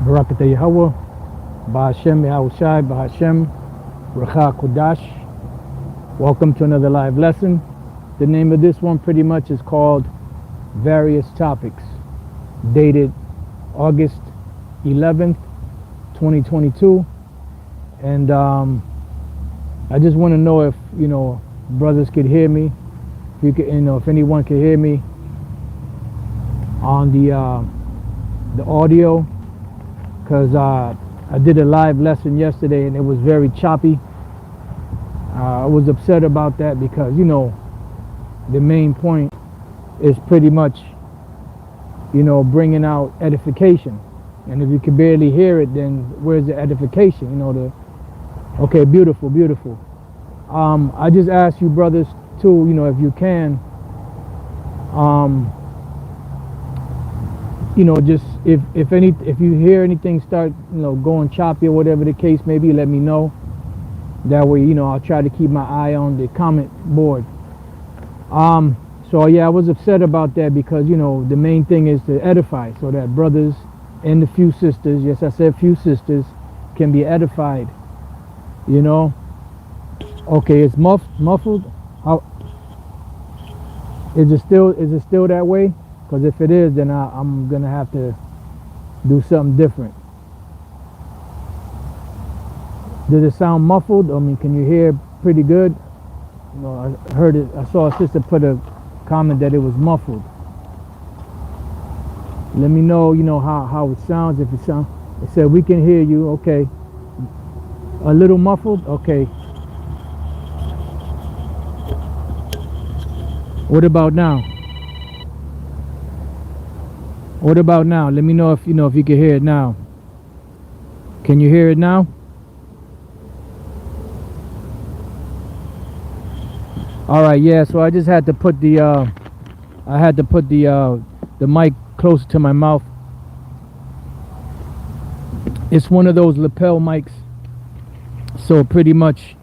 Barakatah Yahweh, Ba'ashem Yahushai, Ba'ashem Racha Kodash. Welcome to another live lesson. The name of this one pretty much is called Various Topics, dated August 11th, 2022. And I just want to know if, brothers could hear me. If you could, if anyone could hear me on the audio, because I did a live lesson yesterday and it was very choppy. I was upset about that because, the main point is pretty much, bringing out edification. And if you can barely hear it, then where's the edification? Okay, beautiful. I just ask you brothers too, if you can, just if you hear anything start, going choppy or whatever the case may be, let me know. That way, I'll try to keep my eye on the comment board. So yeah, I was upset about that because, the main thing is to edify so that brothers and the few sisters, yes, I said few sisters, can be edified. Okay, it's muffled. How is it still that way? Because if it is, then I'm gonna have to do something different. Does it sound muffled? I mean, can you hear pretty good? I heard it. I saw a sister put a comment that it was muffled. Let me know, how it sounds. If it sounds, it said we can hear you. Okay. A little muffled. Okay. What about now? What about now? Let me know if if you can hear it now. Can you hear it now? All right, yeah. So I just had to put the the mic closer to my mouth. It's one of those lapel mics, so pretty much,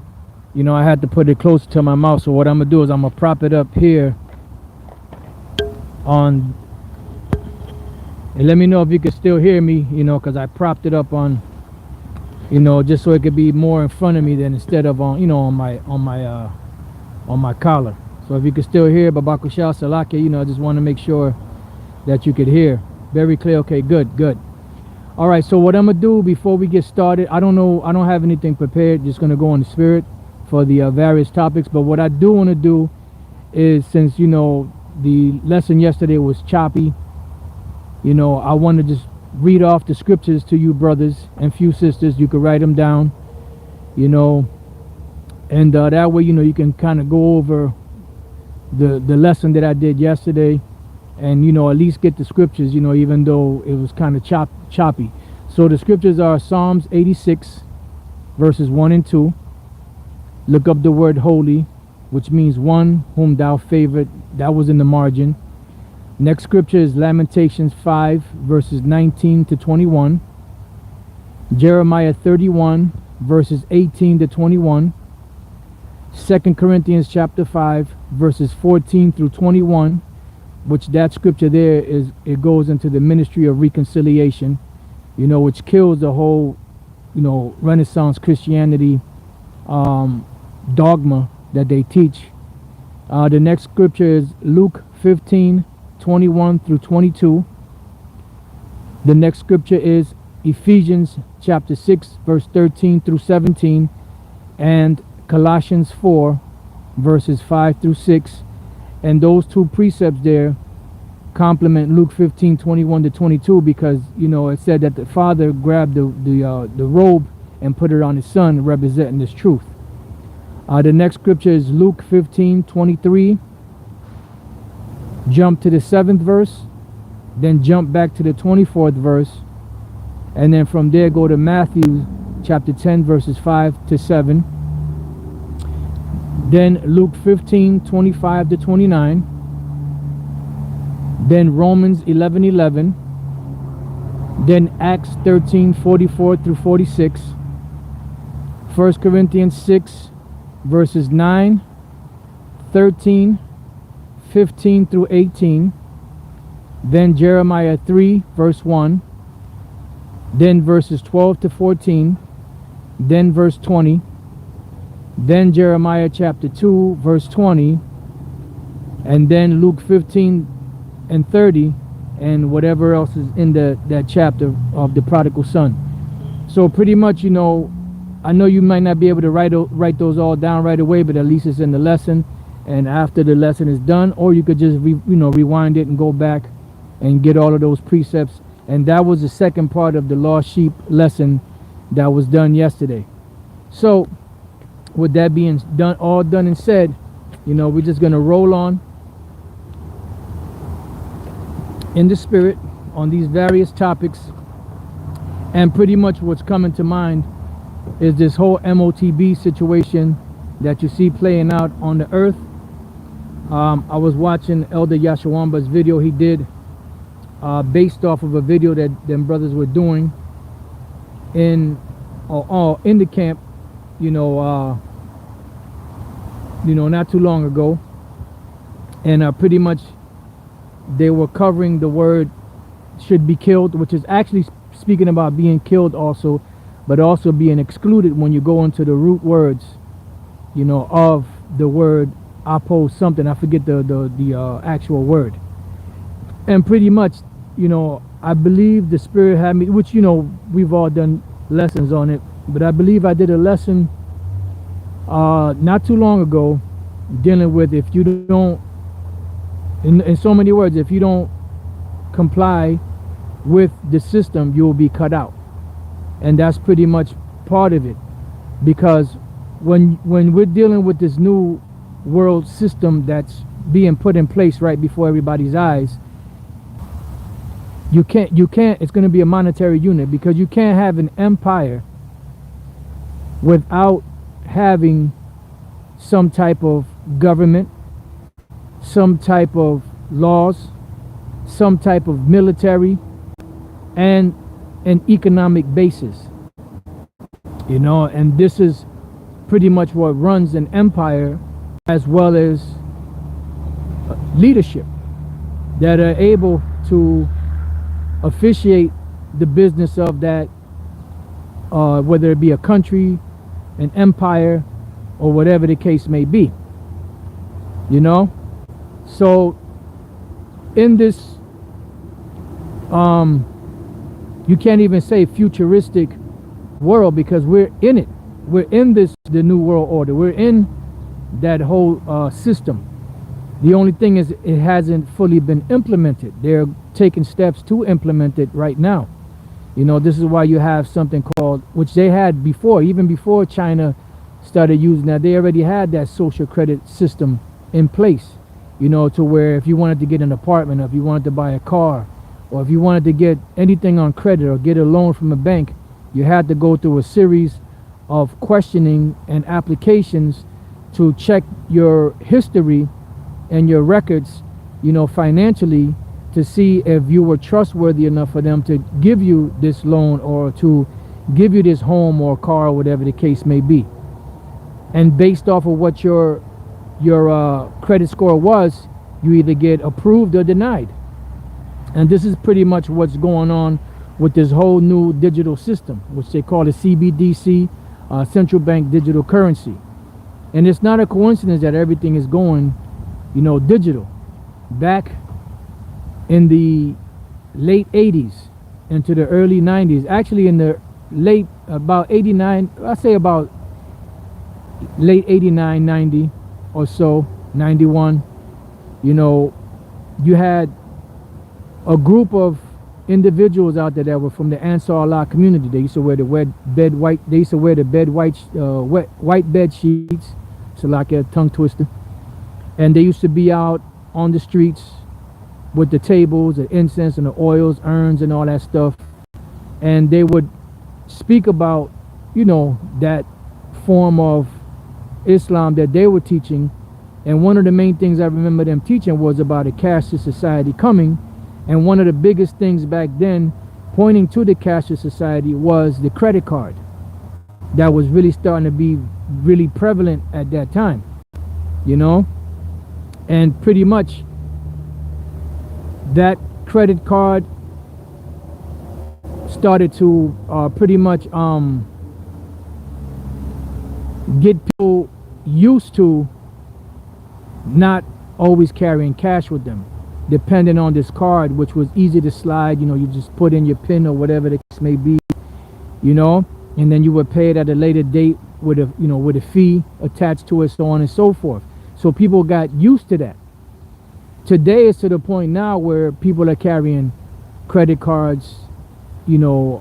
I had to put it closer to my mouth. So what I'm gonna do is I'm gonna prop it up here on. And let me know if you can still hear me, because I propped it up on, just so it could be more in front of me than instead of on, on my collar. So if you can still hear Babakushal Salake, I just want to make sure that you could hear. Very clear. Okay, good. All right, so what I'm gonna do before we get started, I don't have anything prepared, just gonna go on the spirit for the various topics. But what I do want to do is, since the lesson yesterday was choppy, I want to just read off the scriptures to you brothers and few sisters. You can write them down, and that way, you can kind of go over the lesson that I did yesterday, and at least get the scriptures, even though it was kind of choppy. So the scriptures are Psalms 86 verses 1 and 2. Look up the word holy, which means one whom thou favored. That was in the margin. Next scripture is Lamentations 5 verses 19 to 21. Jeremiah 31 verses 18 to 21. 2 Corinthians chapter 5 verses 14 through 21, which that scripture there it goes into the ministry of reconciliation, which kills the whole, Renaissance Christianity dogma that they teach. The next scripture is Luke 15 21 through 22. The next scripture is Ephesians chapter 6 verse 13 through 17, and Colossians 4 verses 5 through 6. And those two precepts there complement Luke 15 21 to 22, because it said that the father grabbed the robe and put it on his son, representing this truth. The next scripture is Luke 15 23. Jump to the 7th verse, then jump back to the 24th verse, and then from there go to Matthew chapter 10 verses 5 to 7. Then Luke 15 25 to 29. Then Romans 11:11. Then Acts 13 44 through 46. 1 Corinthians 6 verses 9, 13, 15 through 18. Then Jeremiah 3 verse 1. then verses 12 to 14, then verse 20, then Jeremiah chapter 2 verse 20, and then Luke 15 and 30, and whatever else is in that chapter of the prodigal son. So pretty much, I know you might not be able to write those all down right away, but at least it's in the lesson. And after the lesson is done, or you could just rewind it and go back and get all of those precepts. And that was the second part of the lost sheep lesson that was done yesterday. So with that being all done and said, we're just going to roll on in the spirit on these various topics. And pretty much what's coming to mind is this whole MOTB situation that you see playing out on the earth. I was watching Elder Yashawamba's video he did based off of a video that them brothers were doing in the camp, not too long ago. And pretty much they were covering the word should be killed, which is actually speaking about being killed also, but also being excluded when you go into the root words, of the word apo something. I forget the actual word. And pretty much, I believe the Spirit had me, which, we've all done lessons on it, but I believe I did a lesson not too long ago dealing with if you don't, in so many words, if you don't comply with the system, you will be cut out. And that's pretty much part of it, because when we're dealing with this new world system that's being put in place right before everybody's eyes, you can't it's going to be a monetary unit, because you can't have an empire without having some type of government, some type of laws, some type of military, and an economic basis, and this is pretty much what runs an empire, as well as leadership that are able to officiate the business of that, whether it be a country, an empire, or whatever the case may be. So in this you can't even say futuristic world, because we're in it. We're in the new world order. We're in that whole system. The only thing is it hasn't fully been implemented. They're taking steps to implement it right now. This is why you have something called, which they had before, even before China started using that. They already had that social credit system in place, to where if you wanted to get an apartment, or if you wanted to buy a car, or if you wanted to get anything on credit or get a loan from a bank, you had to go through a series of questioning and applications to check your history and your records, financially, to see if you were trustworthy enough for them to give you this loan, or to give you this home or car, or whatever the case may be. And based off of what your credit score was, you either get approved or denied. And this is pretty much what's going on with this whole new digital system, which they call the CBDC, central bank digital currency. And it's not a coincidence that everything is going, digital. Back in the late 80s into the early 90s, actually in the late, about 89, I say about late 89, 90 or so, 91, you had a group of individuals out there that were from the Ansar Allah community. They used to wear the white bed sheets. So like a tongue twister. And they used to be out on the streets with the tables, the incense and the oils, urns and all that stuff. And they would speak about, that form of Islam that they were teaching. And one of the main things I remember them teaching was about a cashless society coming. And one of the biggest things back then, pointing to the cashless society, was the credit card. That was really starting to be really prevalent at that time, and pretty much that credit card started to pretty much get people used to not always carrying cash with them, depending on this card, which was easy to slide. You know, you just put in your PIN or whatever the case may be, you know, and then you would pay it at a later date with a, you know, with a fee attached to it, so on and so forth. So people got used to that. Today it's to the point now where people are carrying credit cards, you know,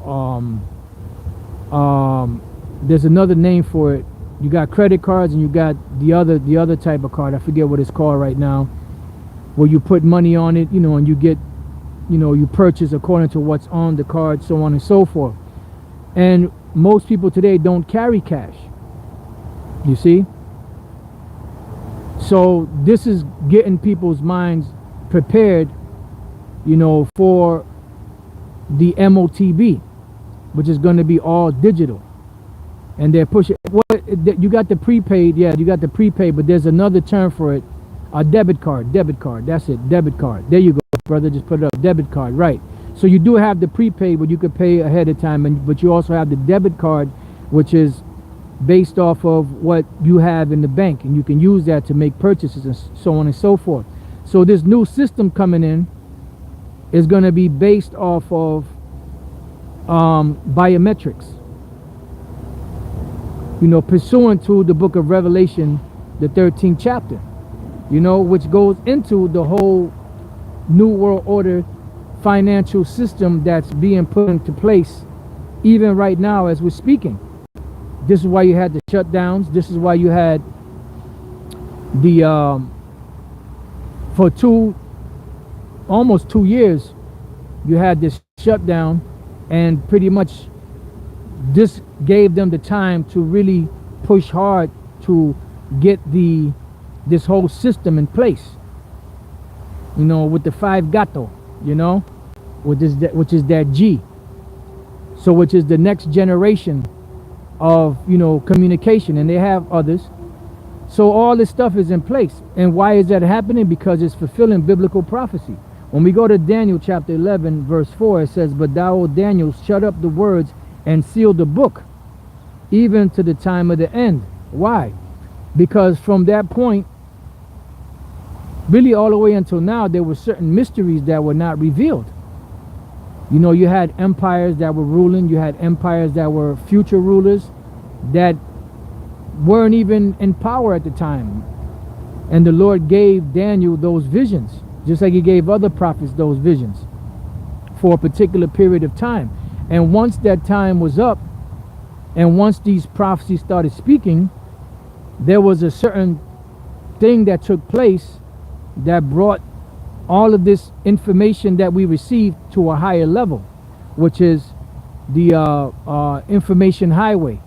there's another name for it. You got credit cards and you got the other type of card. I forget what it's called right now, where you put money on it, you know, and you get, you know, you purchase according to what's on the card, so on and so forth. And most people today don't carry cash, you see. So this is getting people's minds prepared, you know, for the MOTB, which is going to be all digital. And they're pushing, what, you got the prepaid, yeah, you got the prepaid, but there's another term for it, a debit card, that's it, debit card. There you go, brother, just put it up, debit card, right. So you do have the prepaid, but you could pay ahead of time, but you also have the debit card, which is based off of what you have in the bank, and you can use that to make purchases and so on and so forth. So this new system coming in is going to be based off of biometrics, you know, pursuant to the book of Revelation, the 13th chapter, you know, which goes into the whole new world order financial system that's being put into place even right now as we're speaking. This is why you had the shutdowns. This is why you had the for almost 2 years you had this shutdown, and pretty much this gave them the time to really push hard to get this whole system in place, you know, with the 5 gato, you know, which is that G, so which is the next generation of, you know, communication, and they have others. So all this stuff is in place. And why is that happening? Because it's fulfilling biblical prophecy. When we go to Daniel chapter 11 verse 4, it says, "But thou, O Daniel, shut up the words and seal the book, even to the time of the end." Why? Because from that point, really all the way until now, there were certain mysteries that were not revealed. You know, you had empires that were ruling, you had empires that were future rulers that weren't even in power at the time. And the Lord gave Daniel those visions, just like he gave other prophets those visions for a particular period of time. And once that time was up, and once these prophecies started speaking, there was a certain thing that took place that brought all of this information that we received to a higher level, which is the information highway.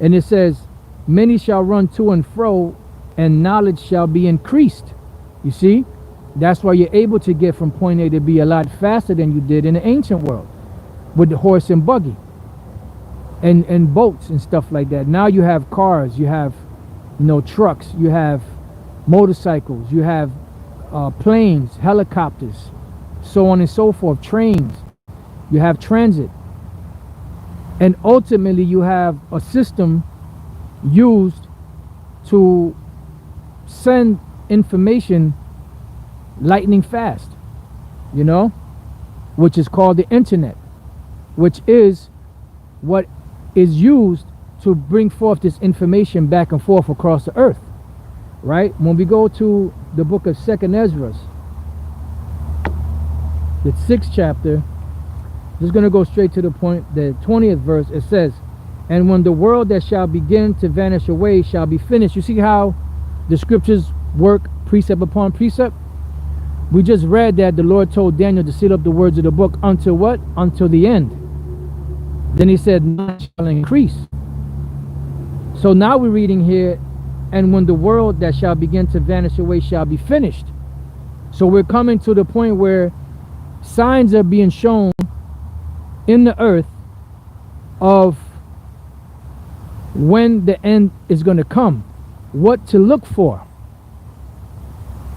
And it says, "Many shall run to and fro, and knowledge shall be increased." You see, that's why you're able to get from point A to B a lot faster than you did in the ancient world with the horse and buggy and boats and stuff like that. Now you have cars, you have, you know, trucks, you have motorcycles, you have planes, helicopters, so on and so forth, trains, you have transit, and ultimately you have a system used to send information lightning fast, you know, which is called the internet, which is what is used to bring forth this information back and forth across the earth, right? When we go to the book of 2nd Ezra, the 6th chapter, just going to go straight to the point, the 20th verse, it says, "And when the world that shall begin to vanish away shall be finished." You see how the scriptures work precept upon precept? We just read that the Lord told Daniel to seal up the words of the book until what? Until the end. Then he said, "Knowledge shall increase." So now we're reading here, "And when the world that shall begin to vanish away shall be finished." So we're coming to the point where signs are being shown in the earth of when the end is going to come, what to look for,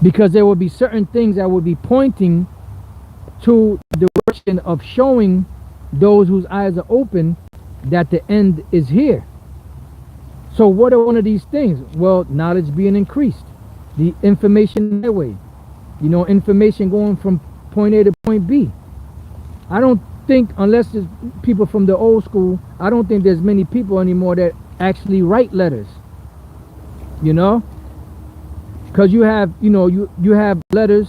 because there will be certain things that will be pointing to the direction of showing those whose eyes are open, that the end is here. So what are one of these things? Well, knowledge being increased, the information highway, information going from point A to point B. I don't think, unless it's people from the old school, I don't think there's many people anymore that actually write letters. Because you have, you have letters,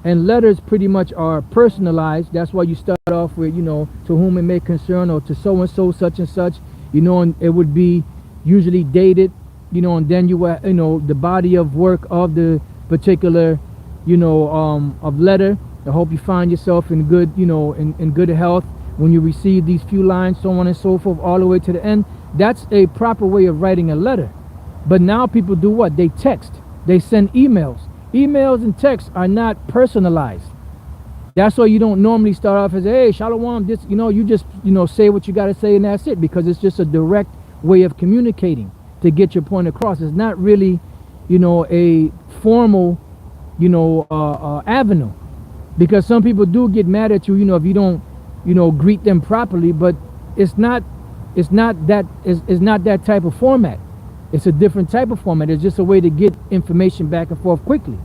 and letters pretty much are personalized. That's why you start off with, to whom it may concern, or to so and so, such and such, and it would be usually dated, and then you the body of work of the particular, of letter. I hope you find yourself in good, in good health when you receive these few lines, so on and so forth, all the way to the end. That's a proper way of writing a letter. But now people do what? They text. They send emails. Emails and texts are not personalized. That's why you don't normally start off as, hey, shalom, this, you just, say what you got to say, and that's it, because it's just a direct way of communicating to get your point across. It's not really, a formal, avenue, because some people do get mad at you, if you don't, greet them properly. But it's not that type of format. It's a different type of format. It's just a way to get information back and forth quickly.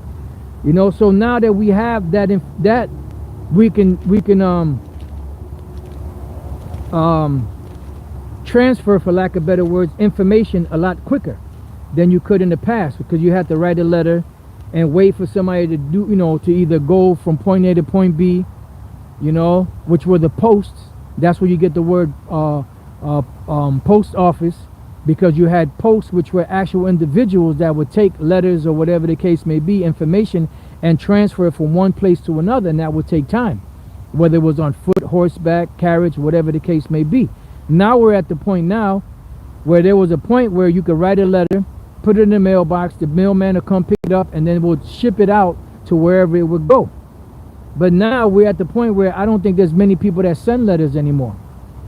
So now that we have that, we can transfer, for lack of better words, information a lot quicker than you could in the past, because you had to write a letter and wait for somebody to do, to either go from point A to point B, which were the posts. That's where you get the word post office, because you had posts, which were actual individuals that would take letters or whatever the case may be, information, and transfer it from one place to another, and that would take time, whether it was on foot, horseback, carriage, whatever the case may be. Now we're at the point now where there was a point where you could write a letter, put it in the mailbox, the mailman will come pick it up, and then we'll ship it out to wherever it would go. But now we're at the point where I don't think there's many people that send letters anymore,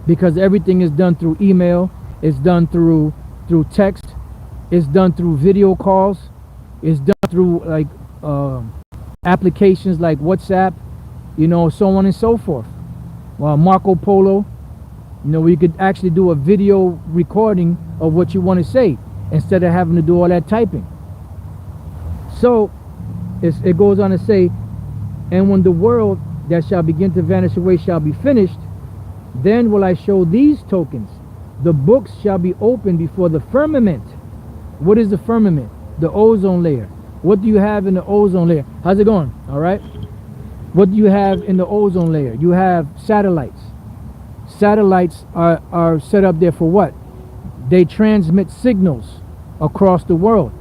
because everything is done through email, it's done through text, it's done through video calls, it's done through like applications like WhatsApp, so on and so forth. Well, Marco Polo, we could actually do a video recording of what you want to say instead of having to do all that typing. So it goes on to say, and when the world that shall begin to vanish away shall be finished, then will I show these tokens. The books shall be opened before the firmament. What is the firmament? The ozone layer. What do you have in the ozone layer? How's it going? All right. What do you have in the ozone layer? You have satellites. Satellites are set up there for what? They transmit signals across the world.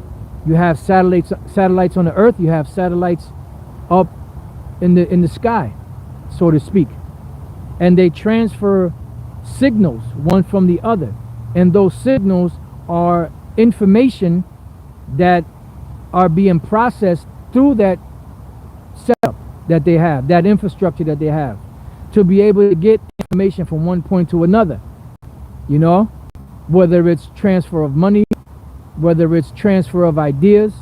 You have satellites on the earth. You have satellites up in the sky, so to speak, and they transfer signals one from the other, and those signals are information that are being processed through that setup that they have, that infrastructure that they have, to be able to get information from one point to another. Whether it's transfer of money, whether it's transfer of ideas,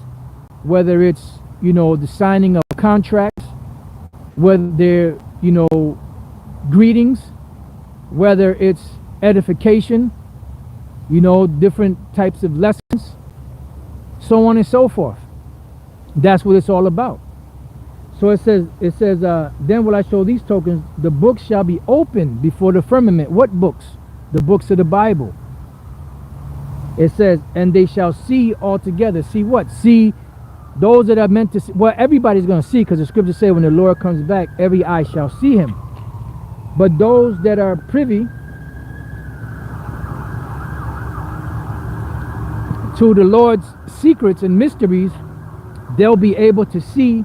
whether it's the signing of contracts, whether they're greetings, whether it's edification, different types of lessons, so on and so forth. That's what it's all about. So it says, then will I show these tokens, the books shall be opened before the firmament. What books? The books of the Bible. It says, and they shall see altogether. See what? See those that are meant to see. Well, everybody's going to see, because the scriptures say when the Lord comes back, every eye shall see him. But those that are privy to the Lord's secrets and mysteries, they'll be able to see,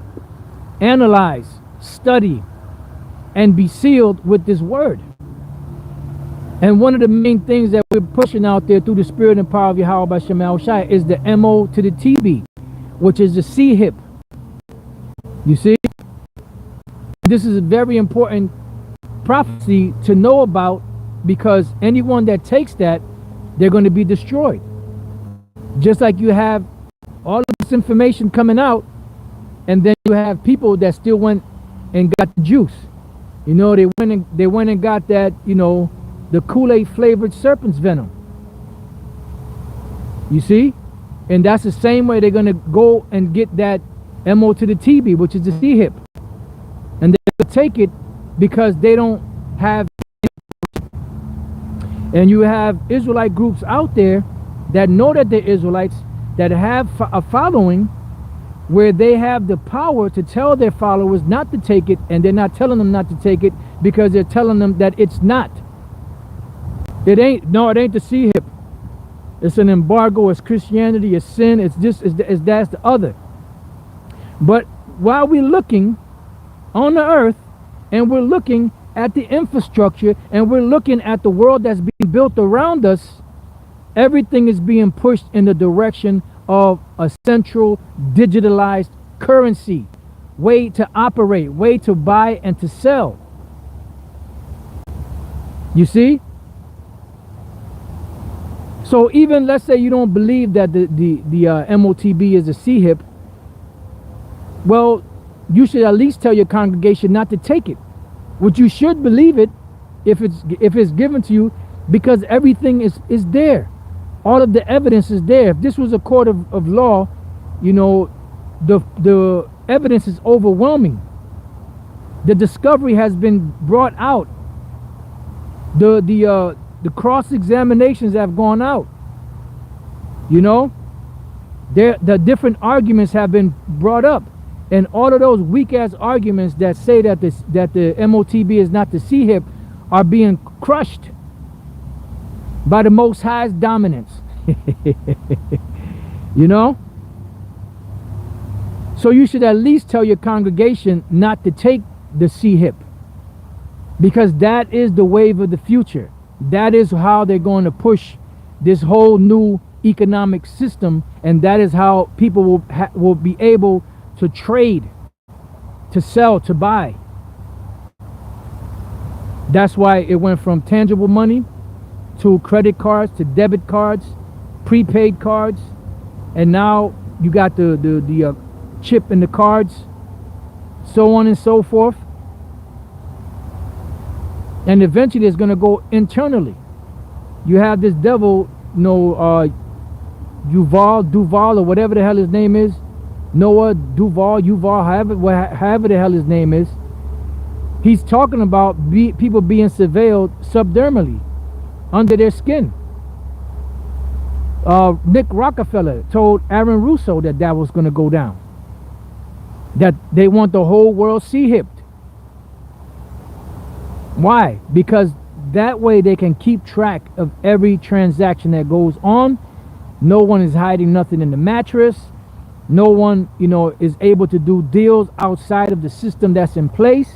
analyze, study, and be sealed with this word. And one of the main things that we're pushing out there through the spirit and power of Yahweh by Shemal Shai is the MOTB, which is the C-hip. You see? This is a very important prophecy to know about, because anyone that takes that, they're going to be destroyed. Just like you have all of this information coming out, and then you have people that still went and got the juice. You know, they went and got that, you know, the Kool-Aid flavored serpent's venom. You see? And that's the same way they're going to go and get that MOTB, which is the C-hip. And they'll take it because they don't have. And you have Israelite groups out there that know that they're Israelites, that have a following, where they have the power to tell their followers not to take it, and they're not telling them not to take it because they're telling them that it's not. It ain't the C-hip. It's an embargo, it's Christianity, it's sin, it's this, it's that's the other. But while we're looking on the earth, and we're looking at the infrastructure, and we're looking at the world that's being built around us, everything is being pushed in the direction of a central digitalized currency, way to operate, way to buy and to sell. You see? So even, let's say you don't believe that the MOTB is a C-hip, well, you should at least tell your congregation not to take it. Which you should believe it if it's given to you, because everything is there. All of the evidence is there. If this was a court of law, you know, the evidence is overwhelming. The discovery has been brought out. The cross-examinations have gone out. You know, the different arguments have been brought up. And all of those weak-ass arguments that say that the MOTB is not the C-hip are being crushed by the Most High's dominance. You know? So you should at least tell your congregation not to take the C-hip, because that is the wave of the future. That is how they're going to push this whole new economic system, and that is how people will be able to trade, to sell, to buy. That's why it went from tangible money to credit cards, to debit cards, prepaid cards, and now you got the chip in the cards, so on and so forth. And eventually it's going to go internally. You have this devil, you know, Duval, or whatever the hell his name is, Noah, Yuval, however the hell his name is. He's talking about people being surveilled subdermally, under their skin. Nick Rockefeller told Aaron Russo that was going to go down. That they want the whole world C-hipped. Why? Because that way they can keep track of every transaction that goes on. No one is hiding nothing in the mattress. No one, you know, is able to do deals outside of the system that's in place.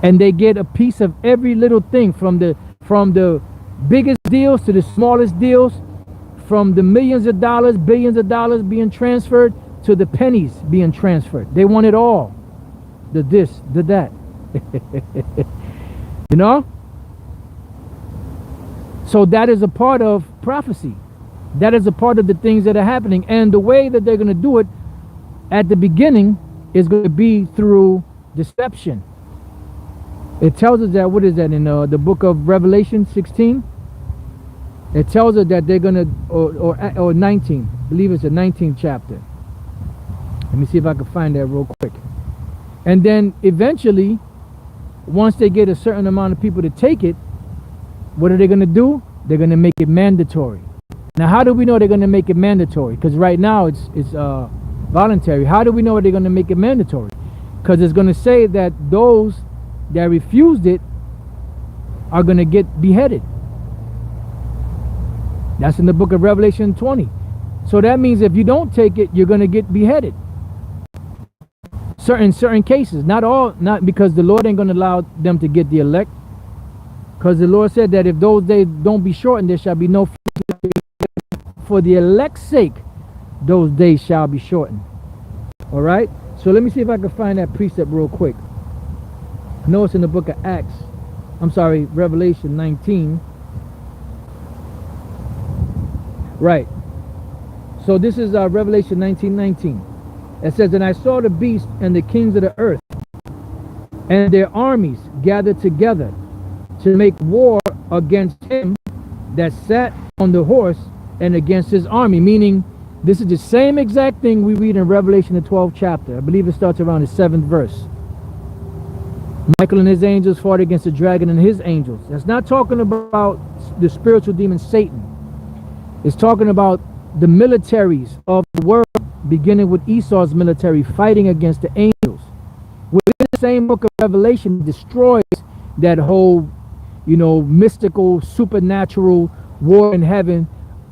And they get a piece of every little thing, from the biggest deals to the smallest deals, from the millions of dollars, billions of dollars being transferred to the pennies being transferred. They want it all. The this, the that. You know? So that is a part of prophecy. That is a part of the things that are happening. And the way that they're going to do it at the beginning is going to be through deception. It tells us that, what is that in the book of Revelation 16? It tells us that they're going to, or 19, I believe it's the 19th chapter. Let me see if I can find that real quick. And then eventually, once they get a certain amount of people to take it, what are they going to do? They're going to make it mandatory. Now, how do we know they're going to make it mandatory? Because right now it's voluntary. How do we know they're going to make it mandatory? Because it's going to say that those that refused it are going to get beheaded. That's in the book of Revelation 20. So that means if you don't take it, you're going to get beheaded. Certain cases, not because the Lord ain't going to allow them to get the elect. Because the Lord said that if those days don't be shortened, there shall be no, for the elect's sake, those days shall be shortened. All right. So let me see if I can find that precept real quick. I know it's in the book of Acts. I'm sorry, Revelation 19. Right. So this is Revelation 19:19. It says, "And I saw the beast and the kings of the earth and their armies gathered together to make war against him that sat on the horse and against his army. Meaning, this is the same exact thing we read in Revelation, the 12th chapter. I believe it starts around the 7th verse. Michael and his angels fought against the dragon and his angels. That's not talking about the spiritual demon Satan. It's talking about the militaries of the world, beginning with Esau's military fighting against the angels. Within the same book of Revelation, destroys that whole, mystical, supernatural war in heaven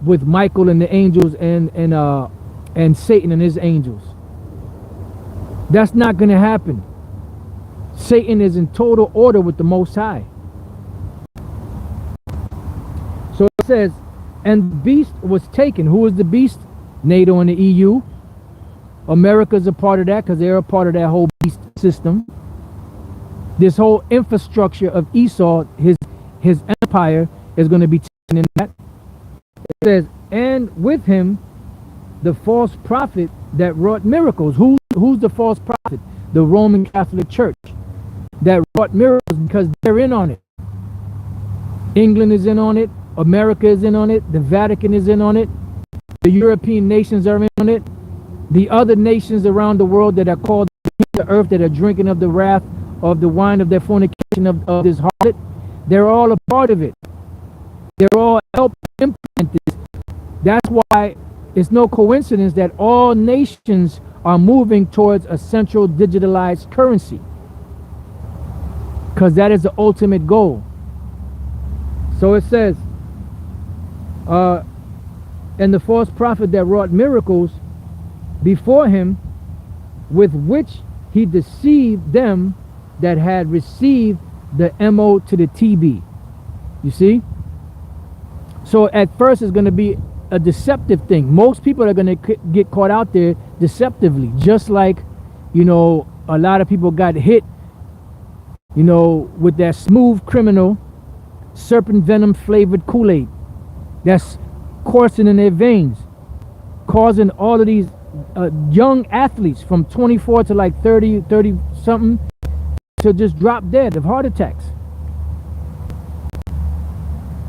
with Michael and the angels and Satan and his angels. That's not going to happen. Satan is in total order with the Most High. So it says, and the beast was taken. Who is the beast? NATO and the EU. America's a part of that because they're a part of that whole beast system. This whole infrastructure of Esau, his empire, is going to be taken in that. It says, and with him the false prophet that wrought miracles. Who's the false prophet? The Roman Catholic Church that wrought miracles, because they're in on it. England is in on it. America is in on it. The Vatican is in on it. The European nations are in on it. The other nations around the world that are called the earth, that are drinking of the wrath of the wine of their fornication of this harlot, they're all a part of it. They're all helping implement this. That's why it's no coincidence that all nations are moving towards a central digitalized currency, because that is the ultimate goal. So it says, and the false prophet that wrought miracles before him, with which he deceived them that had received the MOTB. You see? So at first it's going to be a deceptive thing. Most people are going to get caught out there deceptively, just like, a lot of people got hit, with that smooth criminal serpent venom flavored Kool-Aid that's coursing in their veins, causing all of these young athletes from 24 to like 30 something to just drop dead of heart attacks.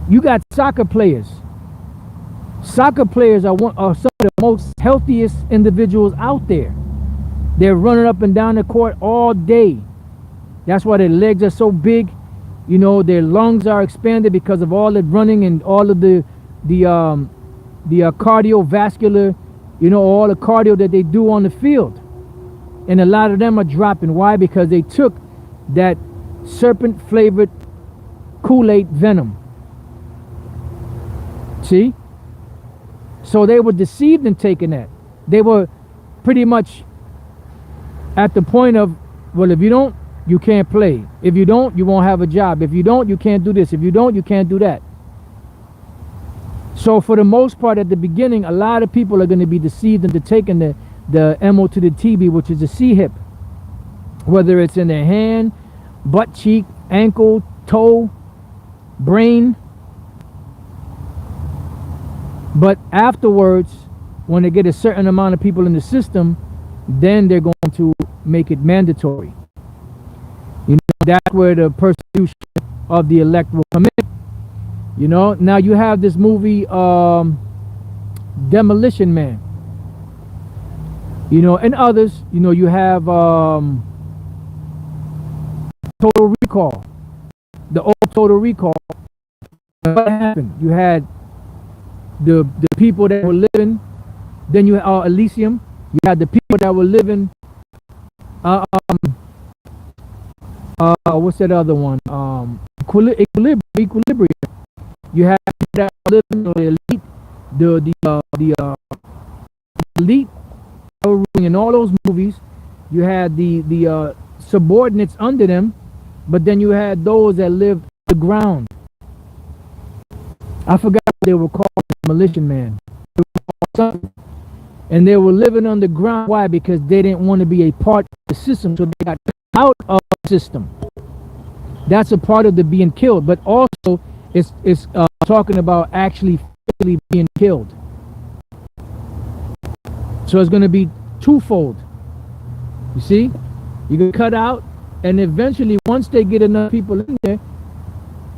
You got soccer players. Soccer players are some of the most healthiest individuals out there. They're running up and down the court all day. That's why their legs are so big. Their lungs are expanded because of all the running and all of the cardiovascular, all the cardio that they do on the field. And a lot of them are dropping. Why? Because they took that serpent flavored Kool-Aid venom. See? So they were deceived in taking that. They were pretty much at the point of, well, if you don't, you can't play. If you don't, you won't have a job. If you don't, you can't do this. If you don't, you can't do that. So for the most part, at the beginning, a lot of people are going to be deceived into taking the MOTB, which is the C-hip. Whether it's in their hand, butt cheek, ankle, toe, brain. But afterwards, when they get a certain amount of people in the system, then they're going to make it mandatory. That's where the persecution of the elect will come in. Now you have this movie, Demolition Man. And others. You have Total Recall. The old Total Recall. What happened? You had the people that were living. Then you had Elysium. You had the people that were living. What's that other one? Equilibrium. You had that living, the elite, the elite in all those movies. You had the subordinates under them, but then you had those that lived underground. I forgot what they were called, Demolition Man. And they were living underground. Why? Because they didn't want to be a part of the system, so they got out of the system. That's a part of the being killed, but also it's talking about actually physically being killed. So it's going to be twofold. You see, you get cut out, And eventually, once they get enough people in there,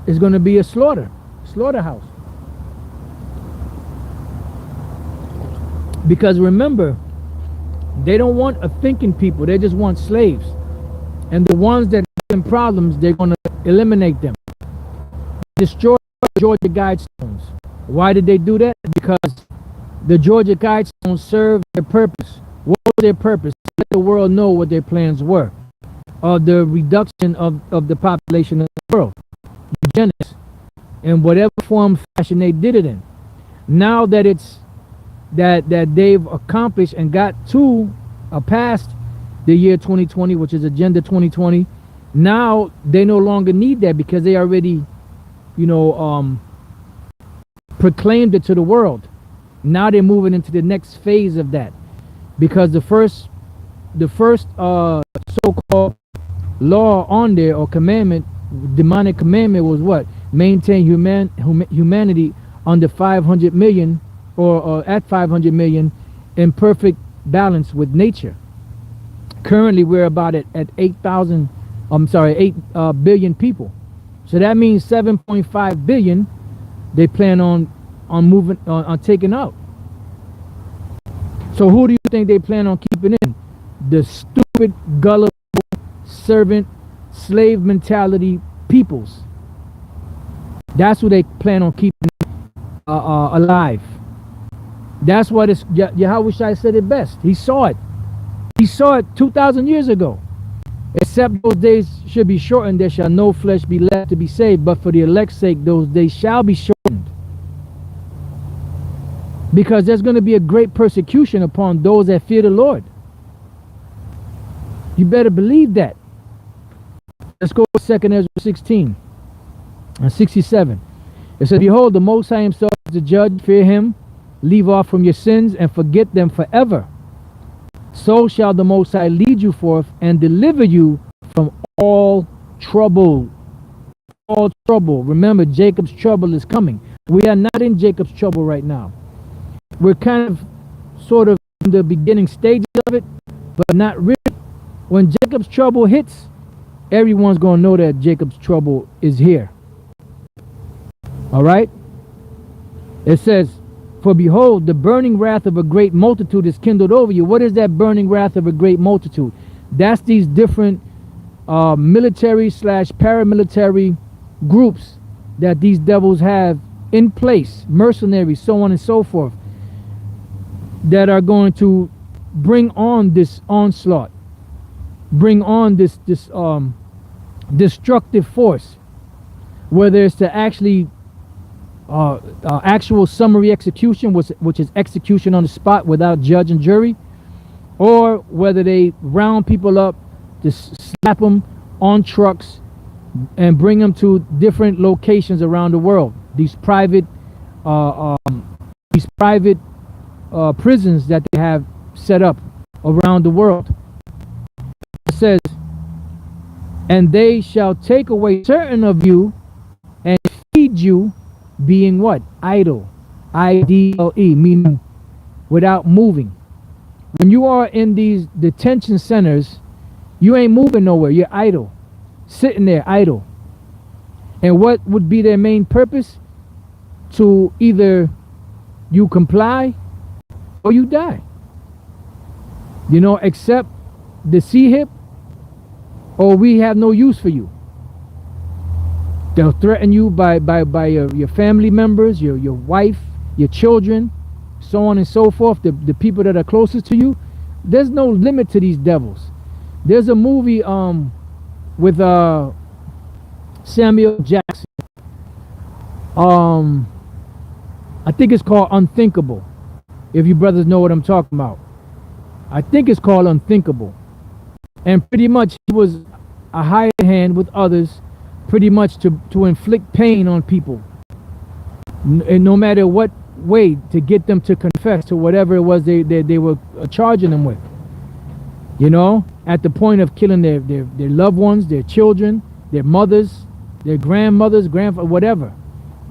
it's going to be a slaughterhouse. Because remember, they don't want a thinking people. They just want slaves. And the ones that have problems, they're going to eliminate them. Destroy Georgia Guidestones. Why did they do that? Because the Georgia Guidestones served their purpose. What was their purpose? To let the world know what their plans were. Of the reduction of the population of the world. Eugenics. In whatever form, fashion they did it in. Now that it's that they've accomplished and got to past the year 2020, which is Agenda 2020, now they no longer need that because they already, proclaimed it to the world. Now they're moving into the next phase of that, because the first so-called law on there, or commandment, demonic commandment, was what? Maintain humanity under 500 million, or at 500 million, in perfect balance with nature. Currently, we're about at 8 billion people. So that means 7.5 billion they plan on moving on taking out. So who do you think they plan on keeping in? The stupid, gullible, servant, slave mentality peoples. That's who they plan on keeping alive. That's what it's. Yahweh Shai said it best. He saw it. He saw it 2,000 years ago. Except those days should be shortened, there shall no flesh be left to be saved. But for the elect's sake, those days shall be shortened. Because there's going to be a great persecution upon those that fear the Lord. You better believe that. Let's go to 2 Ezra 16 and 67. It says, behold, the Most High himself is the judge. Fear him, leave off from your sins, and forget them forever. So shall the Most High lead you forth and deliver you from all trouble. All trouble. Remember, Jacob's trouble is coming. We are not in Jacob's trouble right now. We're kind of, sort of, in the beginning stages of it, but not really. When Jacob's trouble hits, everyone's going to know that Jacob's trouble is here. All right? It says, for behold, the burning wrath of a great multitude is kindled over you. What is that burning wrath of a great multitude? That's these different military / paramilitary groups that these devils have in place, mercenaries, so on and so forth, that are going to bring on this onslaught, bring on this destructive force, whether it's to actually actual summary execution, which is execution on the spot without judge and jury, or whether they round people up, just slap them on trucks and bring them to different locations around the world. These private prisons that they have set up around the world. It says, and they shall take away certain of you and feed you, being what? Idle. I-D-L-E, meaning without moving. When you are in these detention centers, you ain't moving nowhere. You're idle. Sitting there idle. And what would be their main purpose? To either you comply or you die. Accept the C-hip, or we have no use for you. They'll threaten you by your family members, your wife, your children, so on and so forth, the people that are closest to you. There's no limit to these devils. There's a movie with Samuel Jackson. I think it's called Unthinkable, if you brothers know what I'm talking about. I think it's called Unthinkable. And pretty much he was a hired hand with others, pretty much to inflict pain on people, and no matter what way, to get them to confess to whatever it was they were charging them with. At the point of killing their loved ones, their children, their mothers, their grandmothers, grandfathers, whatever.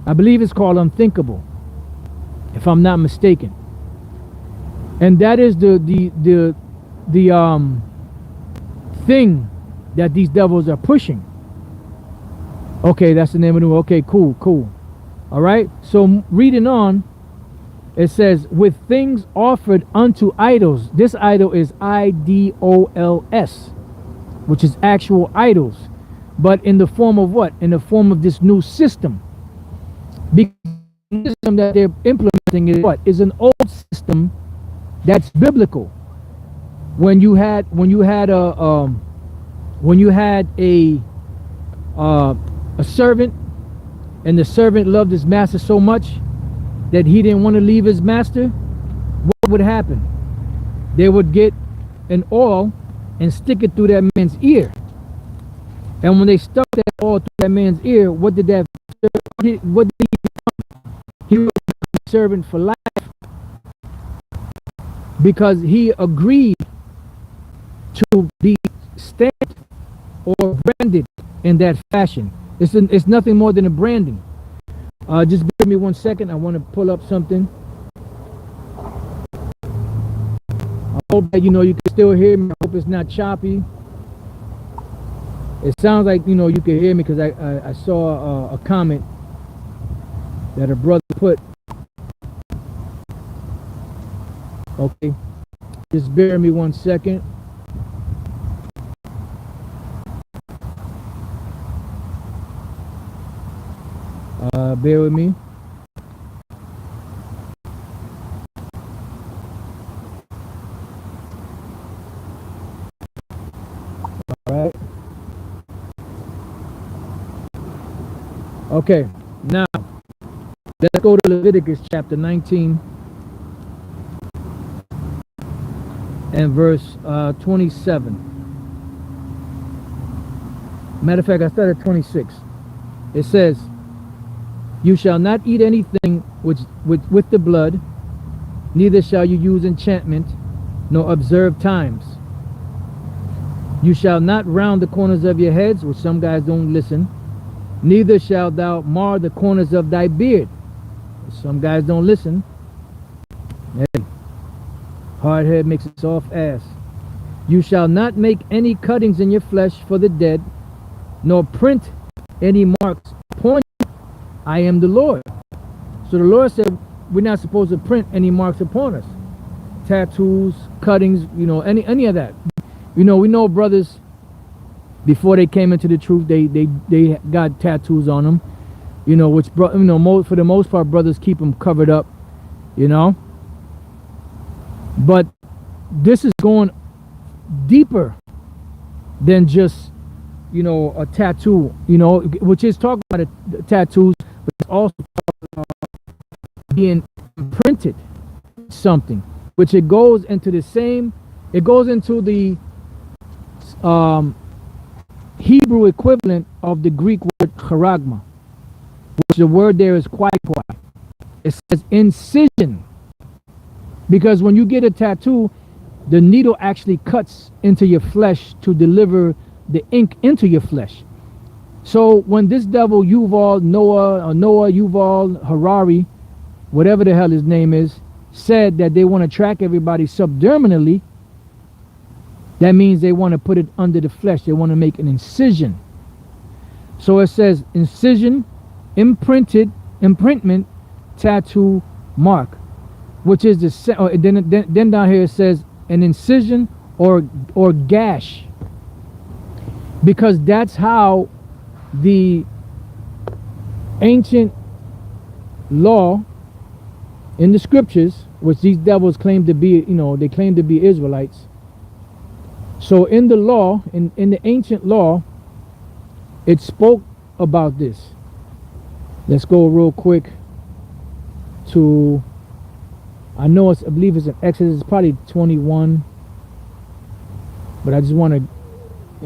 I believe it's called Unthinkable, if I'm not mistaken. And that is the thing that these devils are pushing. Okay, that's the name of the. Okay, cool, cool. All right. So reading on, it says, with things offered unto idols. This idol is idols, which is actual idols, but in the form of what? In the form of this new system. Because the system that they're implementing is what? Is an old system that's biblical. When you had a servant, and the servant loved his master so much that he didn't want to leave his master, what would happen? They would get an oil and stick it through that man's ear. And when they stuck that oil through that man's ear, what did he become? He was a servant for life, because he agreed to be stamped or branded in that fashion. It's nothing more than a branding. Just give me 1 second. I want to pull up something. I hope that you can still hear me. I hope it's not choppy. It sounds like you can hear me, because I saw a comment that a brother put. Okay, just bear me 1 second. Bear with me. All right. Okay, now let's go to Leviticus chapter 19 and verse 27. Matter of fact, I started at 26. It says, you shall not eat anything with the blood, neither shall you use enchantment, nor observe times. You shall not round the corners of your heads, which some guys don't listen. Neither shalt thou mar the corners of thy beard. Some guys don't listen. Hey, hard head makes a soft ass. You shall not make any cuttings in your flesh for the dead, nor print any marks upon you. I am the Lord. So the Lord said we're not supposed to print any marks upon us. Tattoos, cuttings, any of that. We know brothers, before they came into the truth, they got tattoos on them. Which for the most part, brothers keep them covered up. But this is going deeper than just a tattoo. Which is talking about the tattoos, but it's also being imprinted something, which it goes into the Hebrew equivalent of the Greek word charagma, which the word there is kwai. It says incision, because when you get a tattoo, the needle actually cuts into your flesh to deliver the ink into your flesh. So when this devil Yuval Yuval Harari, whatever the hell his name is, said that they want to track everybody subdermally, that means they want to put it under the flesh. They want to make an incision. So it says incision, imprintment, tattoo, mark, which is then down here it says an incision or gash, because that's how the ancient law in the scriptures, which these devils claim to be, they claim to be Israelites. So in the law, in the ancient law, it spoke about this. Let's go real quick to, I believe it's in Exodus, it's probably 21, but I just want to,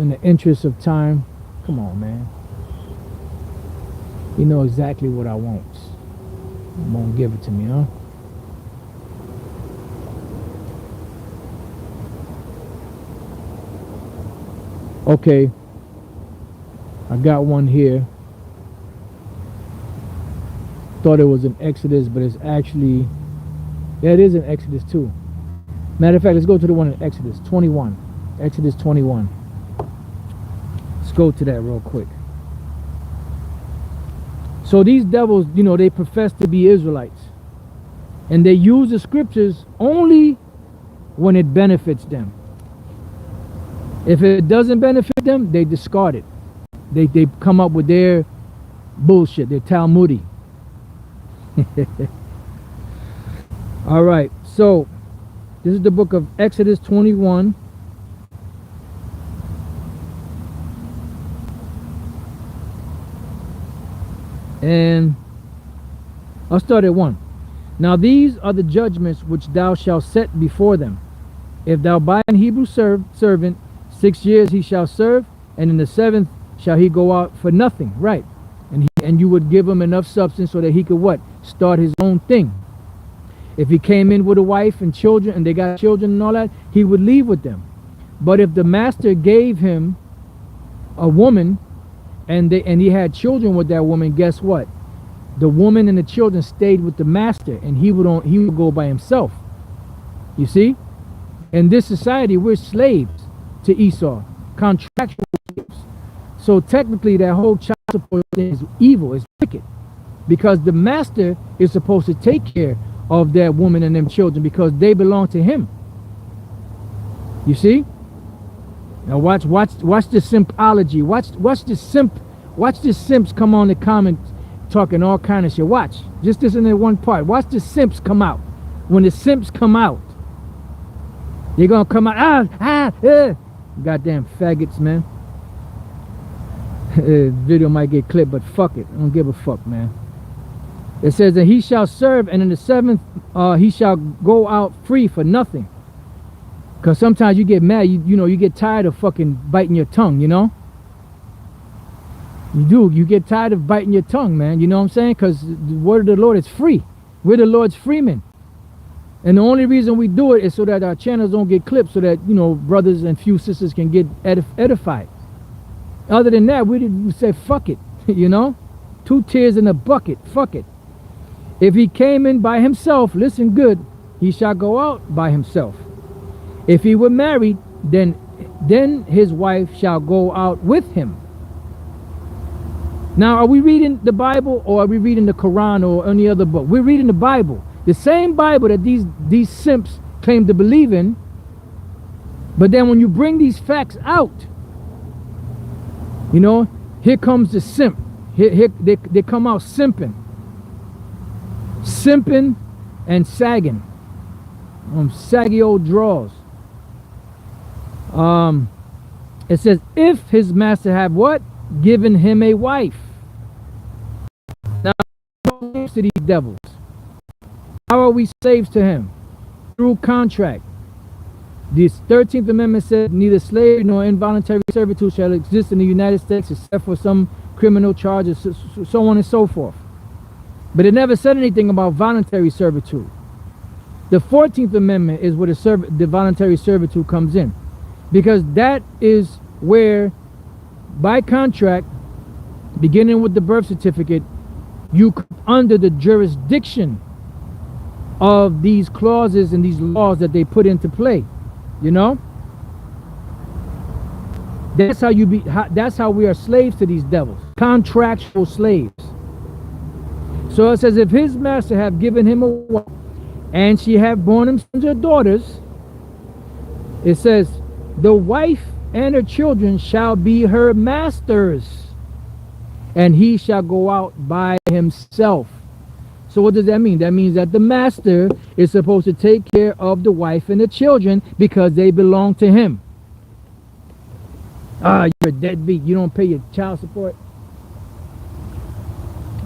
in the interest of time, come on, man. You know exactly what I want. You won't give it to me, huh? Okay, I got one here. Thought it was in Exodus, but it's actually, yeah, it is in Exodus too. Matter of fact, let's go to the one in Exodus 21. Exodus 21. go to that real quick. So these devils, you know, they profess to be Israelites. And they use the scriptures only when it benefits them. If it doesn't benefit them, they discard it. They come up with their bullshit, their Talmudi. All right, so this is the book of Exodus 21. And I'll start at 1. Now these are the judgments which thou shalt set before them. If thou buy an Hebrew servant, 6 years he shall serve, and in the 7th shall he go out for nothing. Right. And you would give him enough substance so that he could what? Start his own thing. If he came in with a wife and children, and they got children and all that, he would leave with them. But if the master gave him a woman, and he had children with that woman, guess what? The woman and the children stayed with the master, and he would go by himself. You see? In this society, we're slaves to Esau, contractual slaves. So technically, that whole child support thing is evil, it's wicked, because the master is supposed to take care of that woman and them children because they belong to him. You see? Now watch the simpology. Watch the simps come on the comments talking all kind of shit. Watch. Just listen to one part. Watch the simps come out. When the simps come out, they're gonna come out. Goddamn faggots, man. Video might get clipped, but fuck it. I don't give a fuck, man. It says that he shall serve, and in the 7th he shall go out free for nothing. Because sometimes you get mad, you know, you get tired of fucking biting your tongue, you know? You do. You get tired of biting your tongue, man. You know what I'm saying? Because the word of the Lord is free. We're the Lord's freemen. And the only reason we do it is so that our channels don't get clipped, so that, you know, brothers and few sisters can get edified. Other than that, we say, fuck it, you know? 2 tears in a bucket, fuck it. If he came in by himself, listen good, he shall go out by himself. If he were married, then his wife shall go out with him. Now, are we reading the Bible, or are we reading the Quran or any other book? We're reading the Bible. The same Bible that these simps claim to believe in. But then when you bring these facts out, you know, here comes the simp. Here they come out simping. Simping and sagging. Saggy old drawers. It says, if his master have what? Given him a wife. Now, to these devils. How are we slaves to him? Through contract. The 13th Amendment says, neither slavery nor involuntary servitude shall exist in the United States except for some criminal charges, so on and so forth. But it never said anything about voluntary servitude. The 14th Amendment is where the voluntary servitude comes in. Because that is where, by contract, beginning with the birth certificate, you come under the jurisdiction of these clauses and these laws that they put into play. You know? That's how we are slaves to these devils. Contractual slaves. So it says, if his master have given him a wife, and she have borne him sons or daughters, it says, the wife and her children shall be her masters, and he shall go out by himself. So what does that mean? That means that the master is supposed to take care of the wife and the children because they belong to him. Ah, you're a deadbeat. You don't pay your child support.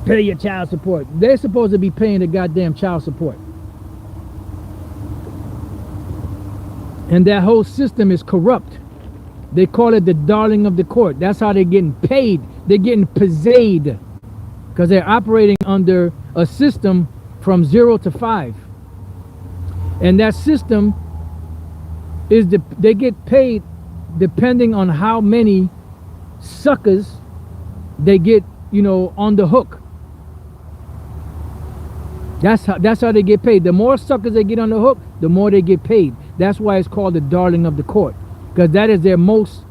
Pay your child support. They're supposed to be paying the goddamn child support. And that whole system is corrupt. They call it the darling of the court. That's how they're getting paid. They're getting paid because they're operating under a system from 0 to 5. And that system is they get paid depending on how many suckers they get, you know, on the hook. That's how they get paid. The more suckers they get on the hook, the more they get paid. That's why it's called the darling of the court, because that is their most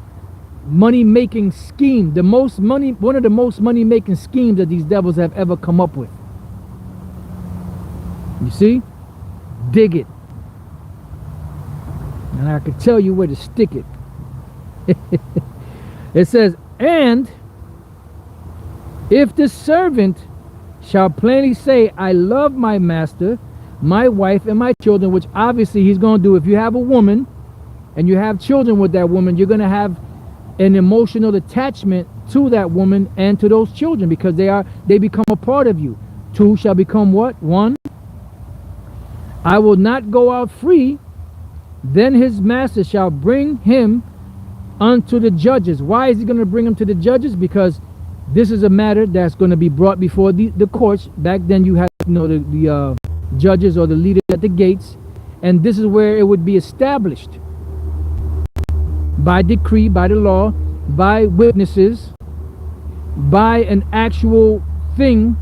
money-making scheme, one of the most money-making schemes that these devils have ever come up with. You see? Dig it. And I can tell you where to stick it. It says, and if the servant shall plainly say, I love my master, my wife, and my children, which obviously he's going to do. If you have a woman and you have children with that woman, you're going to have an emotional attachment to that woman and to those children, because they become a part of you. Two shall become what? One. I will not go out free. Then his master shall bring him unto the judges. Why is he going to bring him to the judges? Because this is a matter that's going to be brought before the courts. Back then you had, the judges or the leaders at the gates, and this is where it would be established by decree, by the law, by witnesses, by an actual thing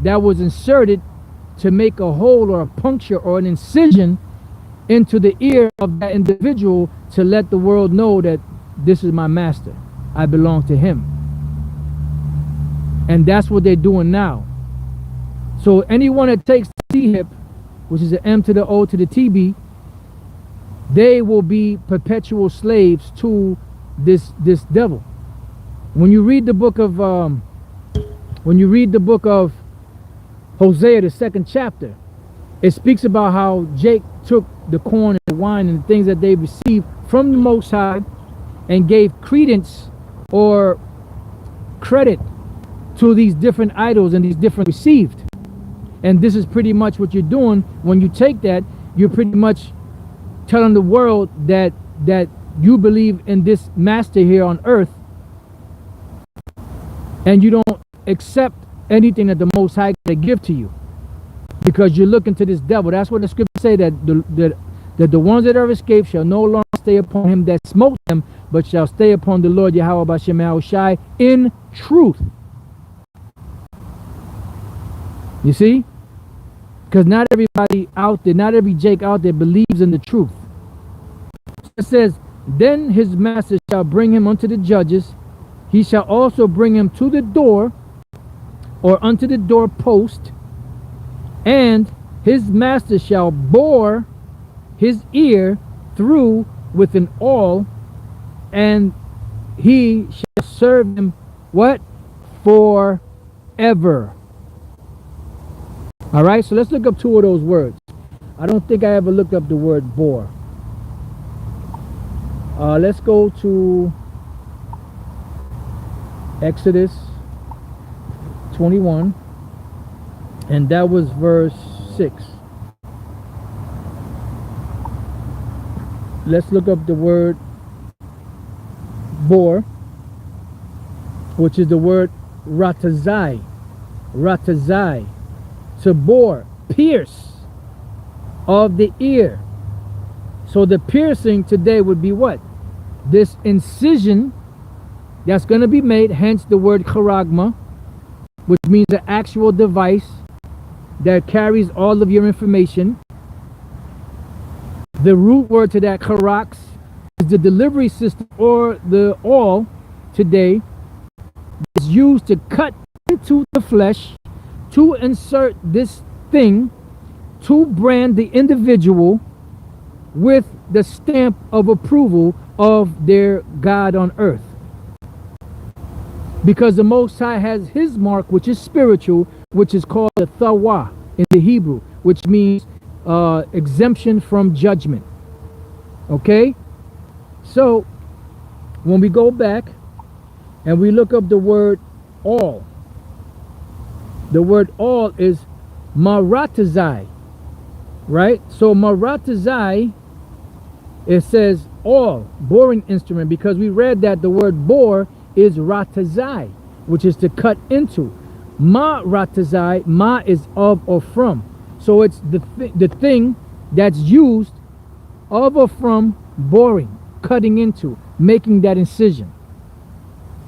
that was inserted to make a hole or a puncture or an incision into the ear of that individual to let the world know that this is my master, I belong to him. And that's what they're doing now. So anyone that takes the T-hip, which is an M to the O to the TB, they will be perpetual slaves to this devil. When you read the book of Hosea, the 2nd chapter, it speaks about how Jake took the corn and the wine and the things that they received from the Most High and gave credence or credit to these different idols and these different received. And this is pretty much what you're doing when you take that. You're pretty much telling the world that you believe in this master here on earth, and you don't accept anything that the Most High can give to you, because you're looking to this devil. That's what the scriptures say, that the ones that are escaped shall no longer stay upon him that smote them, but shall stay upon the Lord Yahweh Bashem Yahushai in truth. You see? Because not everybody out there, not every Jake out there believes in the truth. It says, then his master shall bring him unto the judges. He shall also bring him to the door, or unto the door post, and his master shall bore his ear through with an awl, and he shall serve him what? Forever. All right, so let's look up two of those words. I don't think I ever looked up the word bore. Let's go to Exodus 21, and that was verse 6. Let's look up the word bore, which is the word ratazai. Ratazai. To bore, pierce of the ear. So the piercing today would be what? This incision that's going to be made, hence the word charagma, which means an actual device that carries all of your information. The root word to that, charax, is the delivery system, or the awl today is used to cut into the flesh, to insert this thing, to brand the individual with the stamp of approval of their God on earth. Because the Most High has his mark, which is spiritual, which is called the thawa in the Hebrew, which means exemption from judgment. Okay? So, when we go back and we look up the word all, the word all is maratazai, right? So maratazai, it says all, boring instrument, because we read that the word bore is ratazai, which is to cut into. Ratazai, ma is of or from. So it's the thing that's used of or from, boring, cutting into, making that incision.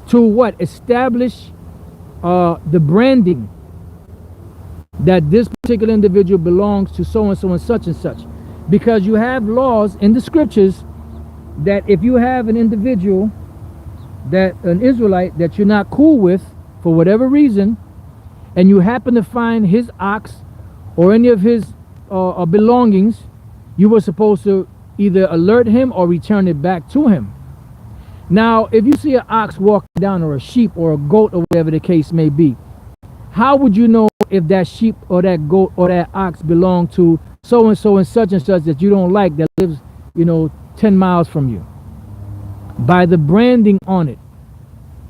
To what? Establish the branding that this particular individual belongs to so and so and such and such. Because you have laws in the scriptures that if you have an individual that an Israelite that you're not cool with for whatever reason, and you happen to find his ox or any of his belongings, you were supposed to either alert him or return it back to him. Now, if you see an ox walking down, or a sheep or a goat or whatever the case may be, how would you know if that sheep or that goat or that ox belonged to so and so and such that you don't like, that lives, 10 miles from you? By the branding on it,